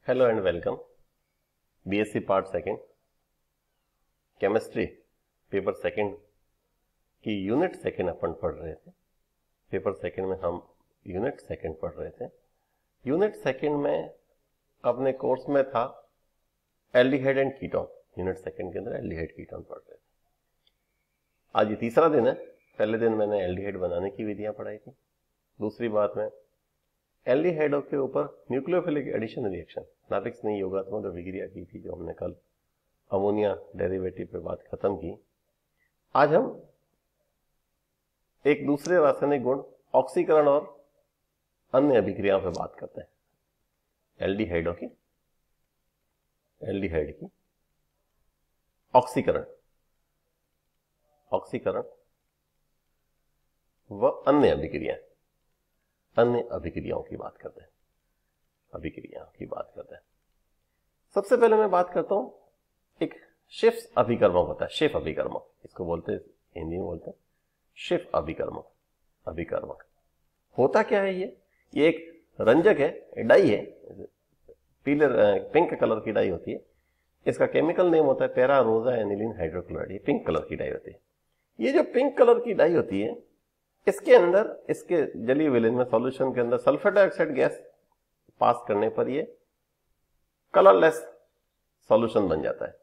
Hello and welcome. BSc part second chemistry paper second की unit second अपन पढ़ रहे थे। पेपर सेकंड में हम यूनिट सेकंड पढ़ रहे थे। यूनिट सेकंड में अपने कोर्स में था aldehyde and ketone. Unit second के अंदर एल्डिहाइड कीटोन पढ़ रहे थे। आज ये तीसरा दिन है। पहले दिन मैंने एल्डिहाइड बनाने की विधियां पढ़ाई थी। दूसरी बात में एल्डिहाइडों के ऊपर न्यूक्लियोफिलिक एडिशन रिएक्शन नाटिक्स ने योगात्मक अभिक्रिया की थी, जो हमने कल अमोनिया डेरिवेटिव पे बात खत्म की। आज हम एक दूसरे रासायनिक गुण ऑक्सीकरण और अन्य अभिक्रियाओं पे बात करते हैं। एल्डिहाइड की ऑक्सीकरण व अन्य अभिक्रियाओं की बात करते हैं। सबसे पहले मैं बात करता हूं, एक शिफ्ट अभिकर्मक होता है। शिफ्ट अभिकर्मक इसको बोलते हैं, हिंदी में बोलते हैं शिफ्ट अभिकर्मक। होता क्या है? ये एक रंजक है, डाई है, पिंक कलर की डाई होती है। इसका केमिकल नेम होता है पैरा रोजा एनिलीन हाइड्रोक्लोराइड। ये पिंक कलर की डाई होती है। ये जो पिंक कलर की डाई होती है, इसके अंदर, इसके जलीय विलेन में, सॉल्यूशन के अंदर सल्फर डाइऑक्साइड गैस पास करने पर ये कलरलेस सॉल्यूशन बन जाता है।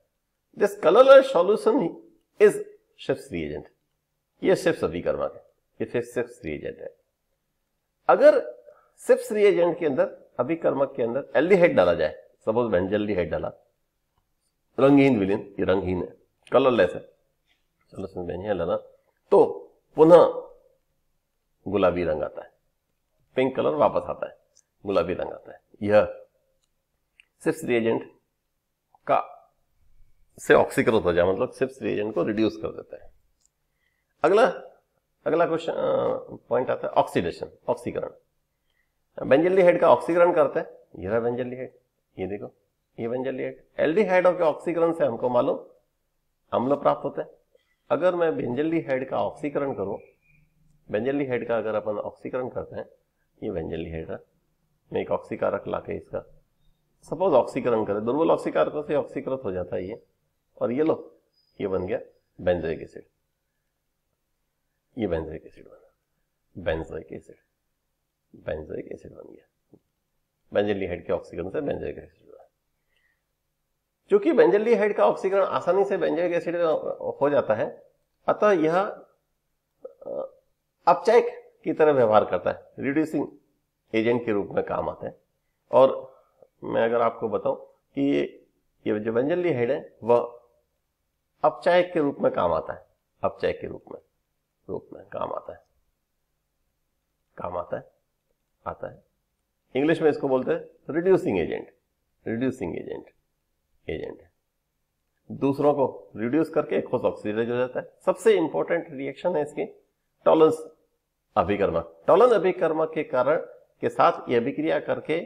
This colourless solution is shift reagent. ये शिफ्ट अभिकर्मक है, ये शिफ्ट रिएजेंट है। अगर शिफ्ट रिएजेंट के अंदर, अभिकर्मक के अंदर एल्डिहाइड डाला जाए, सपोज बेंजल्डिहाइड डाला, रंगहीन विलेन, ये रंगहीन है, कलरलेस है, सॉल्यूशन बेंजीन डाला, तो पुनः गुलाबी रंग आता है, पिंक कलर वापस आता है, गुलाबी रंग आता है। यह शिफ्ट रिएजेंट का से ऑक्सीकृत हो जाए, मतलब शिफ्ट रिएजेंट को रिड्यूस कर देता है। अगला क्वेश्चन पॉइंट आता है ऑक्सीडेशन, ऑक्सीकरण। बेंजल्डिहाइड का ऑक्सीकरण करते हैं, यह रहा बेंजल्डिहाइड, ये देखो, ये बेंजल्डिहाइड। एल्डिहाइडों के ऑक्सीकरण से हमको मालूम अम्ल प्राप्त होते हैं। अगर मैं बेंजल्डिहाइड का ऑक्सीकरण करूं, बेंजल्डिहाइड का अगर अपन ऑक्सीकरण करते हैं, ये बेंजल्डिहाइड है, मैं एक ऑक्सीकारक लाके इसका सपोज ऑक्सीकरण करें, दुर्बल ऑक्सीकारकों से ऑक्सीकृत हो जाता है ये, और ये लो, ये बन गया बेंजोइक एसिड। ये बेंजोइक एसिड बना, बेंजोइक एसिड बन गया। बेंजल्डिहाइड के ऑक्सीकरण से बेंजोइक एसिड बना। क्योंकि बेंजल्डिहाइड का ऑक्सीकरण आसानी से बेंजोइक एसिड हो जाता है, अतः यह अपचायक की तरह व्यवहार करता है, रिड्यूसिंग एजेंट के रूप में काम आता है। और मैं अगर आपको बताऊं कि ये जो बेंजल्डिहाइड है वह अपचायक के रूप में काम आता है, अपचायक के रूप में काम आता है। इंग्लिश में इसको बोलते हैं रिड्यूसिंग एजेंट। दूसरों को रिड्यूस करके खुद ऑक्सीडाइज हो जाता है। सबसे इंपॉर्टेंट रिएक्शन है इसकी टॉलरेंस अभिकर्मक। टॉलरेंस अभिकर्मक के कारण के साथ यह अभिक्रिया करके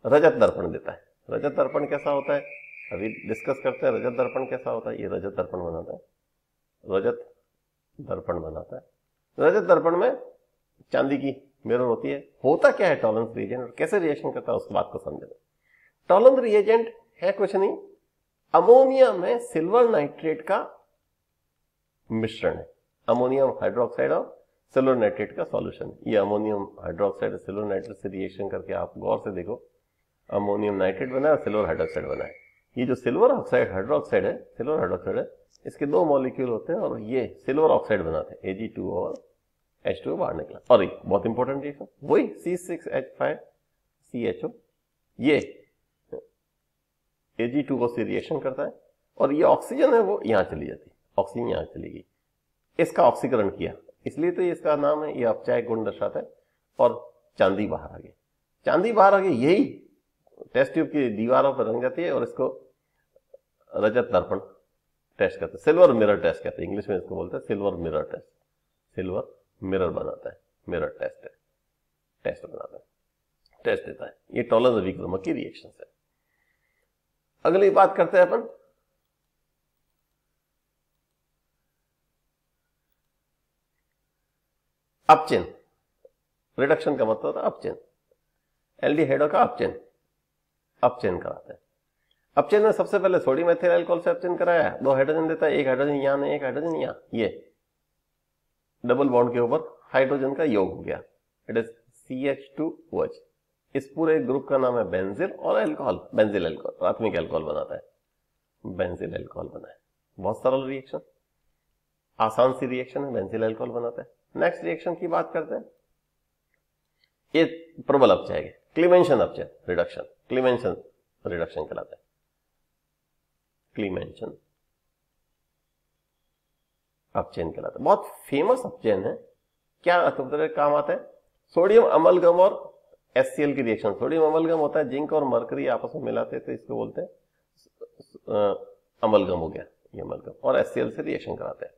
रजत दर्पण देता है। रजत दर्पण कैसा होता है, अभी डिस्कस करते हैं। रजत दर्पण कैसा होता है? ये रजत दर्पण बनाता है, रजत दर्पण में चांदी की मिरर होती है। होता क्या है टॉलरेंस रिएजेंट और कैसे रिएक्शन करता है, उस बात को समझे। टॉलरेंस रिएजेंट है कुछ नहीं, अमोनिया में सिल्वर नाइट्रेट का मिश्रण है। अमोनियम हाइड्रोक्साइड और सिल्वर नाइट्रेट का सॉल्यूशन। ये अमोनियम हाइड्रोक्साइड सिल्वर नाइट्रेट से रिएक्शन करके आप गौर से देखो, अमोनियम नाइट्रेट बना है और सिल्वर हाइड्रोक्साइड बना है। ये जो सिल्वर हाइड्रोक्साइड है, इसके दो मॉलिक्यूल होते हैं और ये सिल्वर ऑक्साइड बनाते हैं, Ag2 और H2 बाहर निकला। और एक बहुत इंपॉर्टेंट रिएक्शन वही C6H5CHO, ये Ag2O से रिएक्शन करता है और ये ऑक्सीजन है वो यहां चली जाती है, ऑक्सीजन यहां चली गई, इसका ऑक्सीकरण किया, इसलिए तो इसका नाम है, ये अपचायक गुण दर्शाता है। और चांदी बाहर आ गई, यही टेस्ट ट्यूब की दीवारों पर रंग जाती है और इसको रजत दर्पण टेस्ट करते हैं, सिल्वर मिरर टेस्ट कहते हैं। इंग्लिश में इसको बोलते हैं silver mirror test. Silver mirror बनाता है, मिरर टेस्ट बनाता है, टेस्ट देता है। ये टॉलरेंस अभिकर्मक की रिएक्शन है। अगली बात करते हैं अपन अपचेन। रिडक्शन का मतलब होता है अपचेन, एल्डिहाइडों का अपचेन। अपचयन कराते हैं। अपचयन में सबसे पहले सोडियम एथिल अल्कोहल से अपचयन कराया, 2 हाइड्रोजन देता है, एक हाइड्रोजन यहां नहीं, एक हाइड्रोजन यहां, ये डबल बॉन्ड के ऊपर हाइड्रोजन का योग हो गया, इट इज CH2OH। इस पूरे ग्रुप का नाम है बेंजिल और अल्कोहल, बेंजिल अल्कोहल, प्राथमिक अल्कोहल बनाता है, बेंजिल अल्कोहल बना है। बहुत सरल रिएक्शन, आसान सी रिएक्शन है, बेंजिल अल्कोहल बनाता है। नेक्स्ट रिएक्शन की बात करते हैं, ये प्रबल अपचय है, क्लीमेंशन अपचय रिडक्शन, क्लीमेंशन रिडक्शन कहलाता है, क्लीमेंशन अपचयन कहलाता है। बहुत फेमस अपचयन है। क्या काम आता है? सोडियम अमलगम और HCl की रिएक्शन। सोडियम अमलगम होता है, जिंक और मरकरी आपस में मिलाते हैं तो इसको बोलते हैं अमलगम हो गया, ये अमलगम, और HCl से रिएक्शन कराते हैं।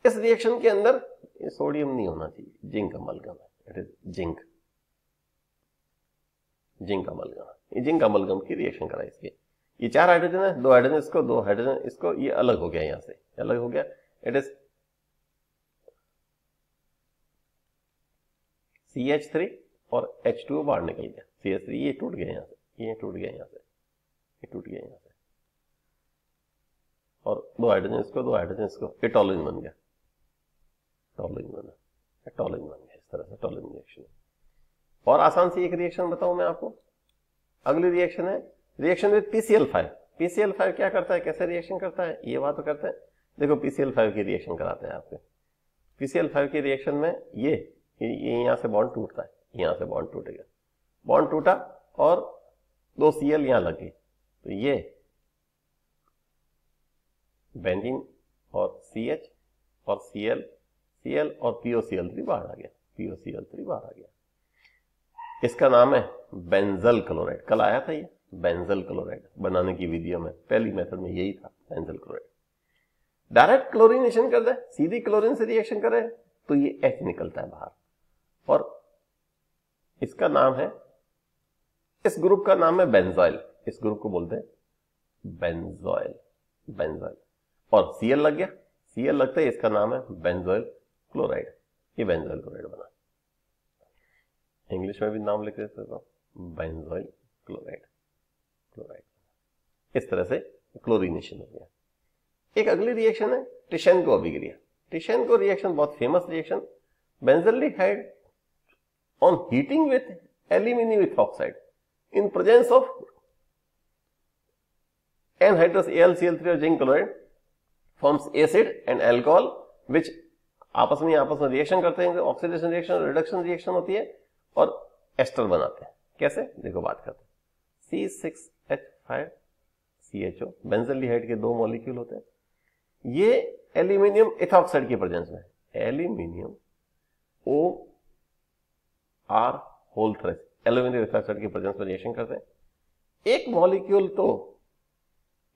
इस रिएक्शन के अंदर ये सोडियम नहीं होना चाहिए, जिंक अमलगम है, it is zinc, zinc amalgam, ये जिंक अमलगम की रिएक्शन कराई इसकी। ये 4 हाइड्रोजन है, 2 हाइड्रोजन इसको, 2 हाइड्रोजन इसको, ये अलग हो गया, यहां से अलग हो गया, इट इज CH3 और H2O बाहर निकल गया, CH3 ये टूट गया यहां से, ये टूट गया यहां से, ये टूट गया यहां से, और 2 हाइड्रोजन इसको, 2 हाइड्रोजन इसको, ये टॉलुइन बन गया, टॉलुइन बना, टॉलुइन बन गया, इस तरह से टॉलुइन रिएक्शन। और आसान सी एक रिएक्शन बताऊं मैं आपको, अगली रिएक्शन है रिएक्शन विद PCl5। PCl5 क्या करता है, कैसे रिएक्शन करता है, ये बात करते हैं। देखो PCl5 की रिएक्शन कराते हैं आपके। PCl5 की रिएक्शन में ये यहां से बॉन्ड टूटता है, यहां से बॉन्ड टूटेगा, बॉन्ड टूटा और 2 Cl यहां लग गई, तो ये बेंजीन और CH और Cl और POCl3 बाहर आ गया, POCl3 बाहर आ गया। इसका नाम है बेंजल क्लोराइड। कल आया था ये बेंजल क्लोराइड बनाने की विधियों में, पहली मेथड में यही था, बेंजल क्लोराइड। डायरेक्ट क्लोरीनेशन कर दे, सीधी क्लोरीन से रिएक्शन करे तो ये H निकलता है बाहर, और इसका नाम है, इस ग्रुप का नाम है बेंजॉइल, इस ग्रुप को बोलते हैं बेंजॉइल, बेंजॉइल, और Cl लग गया, Cl लगता है, इसका नाम है बेंजॉइल क्लोराइड, ये बेंजॉइल क्लोराइड बना। इंग्लिश में भी नाम लिख देते हो, बेंजॉइल क्लोराइड, क्लोराइड, इस तरह से क्लोरीनेशन हो गया। एक अगली रिएक्शन है टिशेनको अभिक्रिया। टिशेनको रिएक्शन बहुत famous reaction, benzaldehyde on heating with aluminium ethoxide in presence of anhydrous AlCl3 और zinc chloride forms acid and alcohol which आपस में रिएक्शन करते हैं, ऑक्सीडेशन रिएक्शन, रिडक्शन रिएक्शन होती है, और एस्टर बनाते हैं। कैसे, देखो बात करते हैं। C6H5CHO बेंजल्डिहाइड के 2 मॉलिक्यूल होते हैं, ये एल्यूमिनियम इथॉक्साइड की प्रेजेंस में, एल्यूमिनियम OR होल थ्रेस, एल्यूमिनियम इथॉक्साइड की प्रेजेंस में रिएक्शन करते हैं। एक मॉलिक्यूल तो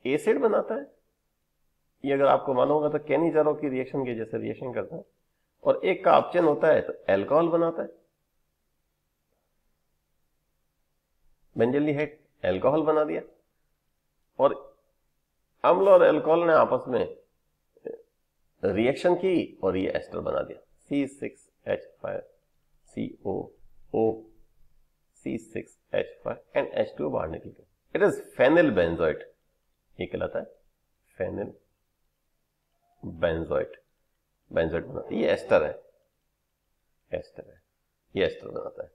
एसिड बनाता है, ये अगर आपको मालूम होगा तो कैनिजारो की रिएक्शन के जैसे रिएक्शन करता है, और एक का अपचयन होता है तो अल्कोहल बनाता है। बेंजल्डिहाइड अल्कोहल बना दिया, और अम्ल और अल्कोहल ने आपस में रिएक्शन की और ये एस्टर बना दिया, C6H5COO C6H5 एंड H2O बाहर निकल गया, इट इज फेनिल बेंजोइट, ये कहलाता है फेनिल बेंजोइट, बेंजोइट बनाता है, ये एस्टर है, एस्टर है, ये एस्टर बनाता है।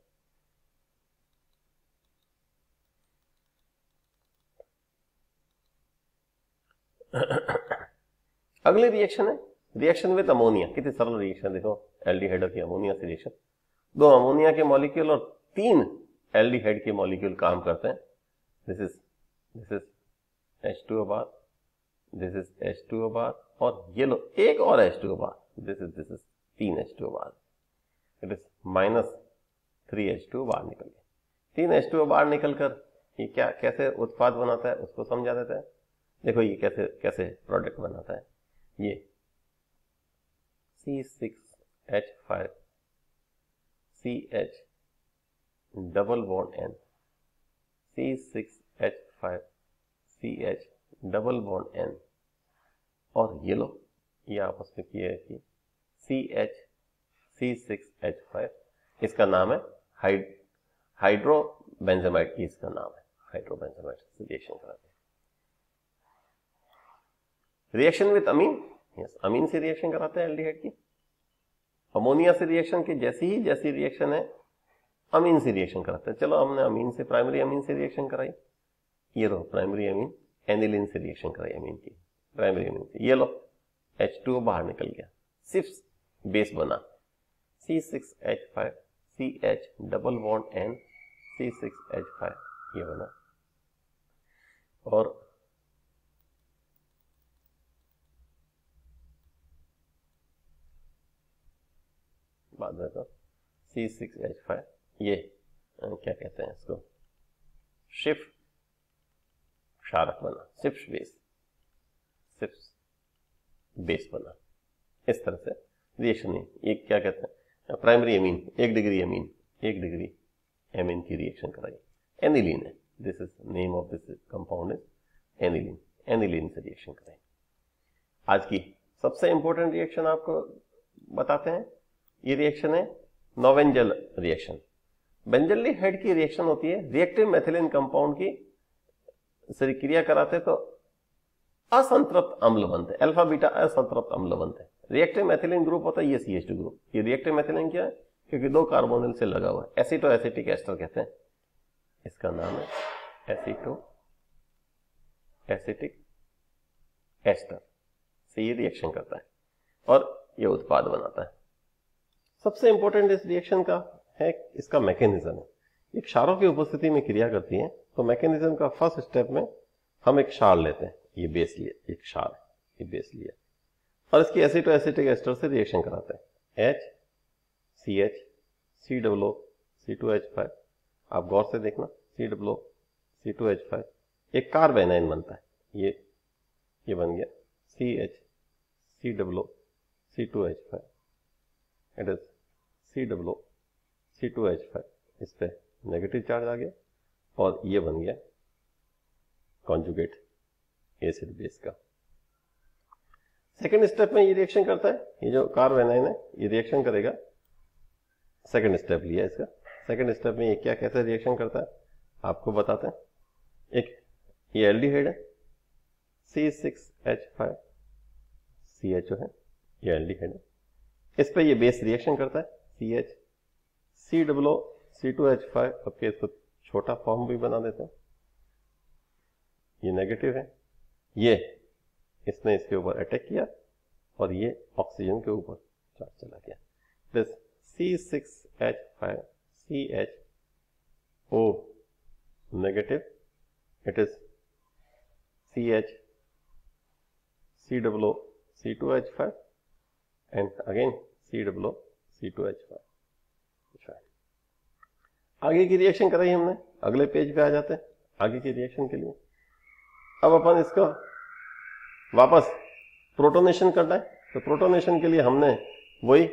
अगली रिएक्शन है रिएक्शन विद अमोनिया। कितनी सरल रिएक्शन, देखो एल्डिहाइड की अमोनिया से रिएक्शन, 2 अमोनिया के मॉलिक्यूल और 3 एल्डिहाइड के मॉलिक्यूल काम करते हैं। This is H2O bar, this is H2O बार, और ये लो एक और H2O bar, this is 3 H2O bar, it is -3 H2O बार निकल गया। 3 H2O बार निकलकर ये क्या कैसे उत्पाद बनाता है उसको समझा देते हैं। देखो ये कैसे प्रोडक्ट बनाता है, ये C6H5CH double bond N, C6H5CH double bond N, और ये लो ये आपस में किया है कि C6H5, इसका नाम है हाइड्रोबेंजामाइड, इसका नाम है हाइड्रोबेंजोनेट से रिएक्शन कराते हैं। रिएक्शन विद अमीन, यस, अमीन से रिएक्शन कराते हैं एल्डिहाइड की। अमोनिया से रिएक्शन की जैसी रिएक्शन है अमीन से रिएक्शन कराते हैं। चलो हमने अमीन से, प्राइमरी अमीन से रिएक्शन कराई, ये लो प्राइमरी अमीन एनिलीन से रिएक्शन कराई अमीन की, प्राइमरी अमीन से, ये लो H2O बाहर निकल गया, सिर्फ बेस बना C6H5 CH double bond N C6H5, ये बना। और बाद में तो C6H5, ये क्या कहते हैं इसको, शिफ्ट क्षारक बना, शिफ्ट बेस बना। इस तरह से रिएक्शन है। ये क्या कहते हैं, primary amine, 1 degree amine, 1 degree amine की रिएक्शन कराई, एनिलीन है, this is name of this compound is aniline, aniline से रिएक्शन कराई। आज की सबसे इंपॉर्टेंट रिएक्शन आपको बताते हैं, ये रिएक्शन है नोवेंजल रिएक्शन। बेंजल्डिहाइड की रिएक्शन होती है, रिएक्टिव मेथिलीन कंपाउंड की से क्रिया कराते तो असंतृप्त अम्ल बनते, अल्फा बीटा असंतृप्त अम्ल बनते हैं। रिएक्टिव मेथिलीन ग्रुप होता है ये CH2 ग्रुप। ये रिएक्टिव मेथिलीन क्या है, क्योंकि 2 कार्बोनिल से लगा हुआ है, एसिटो एसिटिक एस्टर कहते हैं, इसका नाम है एसिटो एसिटिक एस्टर से ये रिएक्शन करता है और ये उत्पाद बनाता है। सबसे इंपॉर्टेंट इस रिएक्शन का है इसका मैकेनिज्म है। ये क्षारों की उपस्थिति में क्रिया करती है, तो मैकेनिज्म का फर्स्ट स्टेप में हम एक क्षार लेते हैं, ये बेस लिए, एक क्षार, ये बेस लिया, और इसकी एसिटो एसिटिक एस्टर से रिएक्शन कराते हैं, HCH COO C2H5। आप गौर से देखना, COO C2H5 एक कार्बेनाइन बनता है, ये बन गया CH COO C2H5, it is COO C2H5, इस पे नेगेटिव चार्ज आ गया और ये बन गया कॉन्जुगेट एसिड बेस का। सेकेंड स्टेप में ये रिएक्शन करता है, ये जो कार्बेनाइन है ये रिएक्शन करेगा, सेकेंड स्टेप लिया इसका। सेकेंड स्टेप में ये क्या कैसे रिएक्शन करता है आपको बताते हैं। एक ये एल्डिहाइड है C6H5 CHO है, ये एल्डिहाइड है, इस पे ये बेस रिएक्शन करता है CH COO C2H5, ओके, इसको छोटा फॉर्म भी बना देते हैं, ये नेगेटिव है, ये इसने इसके ऊपर अटैक किया और ये ऑक्सीजन के ऊपर चार्ज चला गया, this C6H5 CHO negative, it is CH COO C2H5 and again COO C2H5। आगे की रिएक्शन कराई हमने, अगले पेज पे आ जाते हैं आगे की रिएक्शन के लिए। अब अपन इसका वापस प्रोटोनेशन करना है, तो प्रोटोनेशन के लिए हमने वही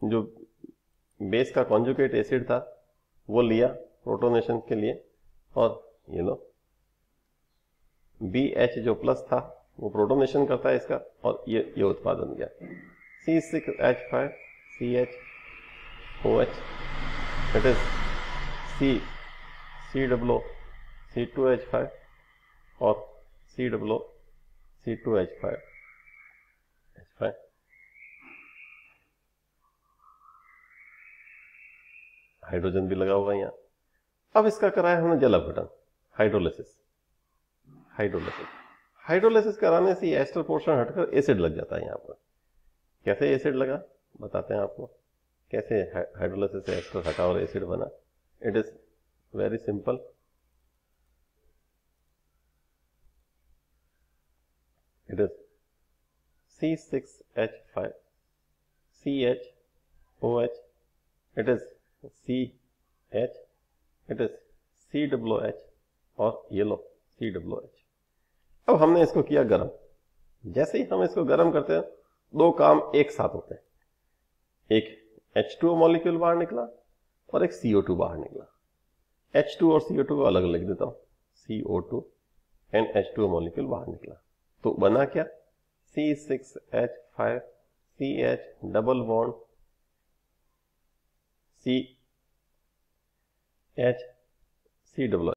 जो बेस का कॉन्जुगेट एसिड था वो लिया प्रोटोनेशन के लिए, और ये लो BH जो प्लस था वो प्रोटोनेशन करता है इसका, और ये उत्पाद बन गया C6H5 CHOH, it is COO C2H5 और COO C2H5 हाइड्रोजन भी लगा हुआ है यहाँ। अब इसका कराया हमने जल अपघटन, हाइड्रोलिसिस कराने से एस्टर पोर्शन हटकर एसिड लग जाता है यहाँ पर। कैसे एसिड लगा बताते हैं आपको, कैसे हाइड्रोलिसिस से एस्टर हटा और एसिड बना। It is very simple, it is C6H5 CHOH, it is CH, it is COOH और ये लो COOH। अब हमने इसको किया गर्म, जैसे ही हम इसको गर्म करते हैं 2 काम एक साथ होते हैं, एक H2O मॉलिक्यूल बाहर निकला और एक CO2 बाहर निकला। H2 और CO2 को अलग लिख देता हूं, CO2 एंड H2O मॉलिक्यूल बाहर निकला, तो बना क्या C6H5 CH double bond CH COO